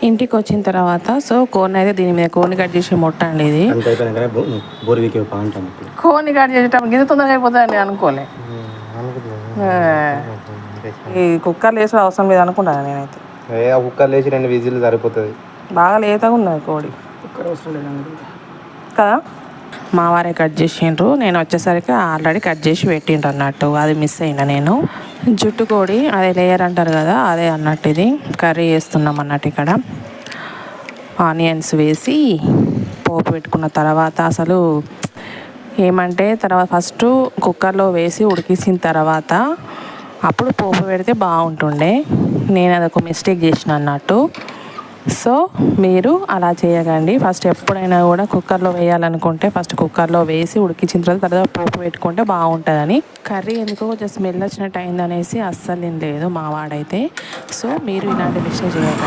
ఇంటికి వచ్చిన తర్వాత సో కోడిని అయితే దీని మీద కోడిని కట్ చేసి ముట్టండి. ఇది కోడిని కట్ చేసేటప్పుడు గిది తొందరగా అయిపోతుందని అనుకోలే. ఈ కుక్కర్లు వేసే అవసరం లేదు అనుకుంటాను నేనైతే. కుక్కర్లు వేసి 2 విజిల్ సరిపోతుంది. బాగా లేతగా ఉన్నది కోడి కదా. మా వారే కట్ చేసిండ్రు, నేను వచ్చేసరికి ఆల్రెడీ కట్ చేసి పెట్టిండ్రు అన్నట్టు. అది మిస్ అయినా నేను. జుట్టు కోడి అదే లేయర్ అంటారు కదా, అదే అన్నట్టు. ఇది కర్రీ వేస్తున్నాం అన్నట్టు. ఇక్కడ ఆనియన్స్ వేసి పోపు పెట్టుకున్న తర్వాత అసలు ఏమంటే తర్వాత ఫస్ట్ కుక్కర్లో వేసి ఉడికించిన తర్వాత అప్పుడు పోపు పెడితే బాగుంటుండే. నేను అదొక మిస్టేక్ చేసిన అన్నట్టు. సో మీరు అలా చేయకండి. ఫస్ట్ ఎప్పుడైనా కూడా కుక్కర్లో వేయాలనుకుంటే ఫస్ట్ కుక్కర్లో వేసి ఉడికించిన తర్వాత పోపు పెట్టుకుంటే బాగుంటుందని. కర్రీ ఎందుకో కొంచెం స్మెల్ వచ్చినట్టు అయిందనేసి అస్సలు తినలేదు మా వాడైతే. సో మీరు ఇలాంటి మిస్టేక్ చేయకండి.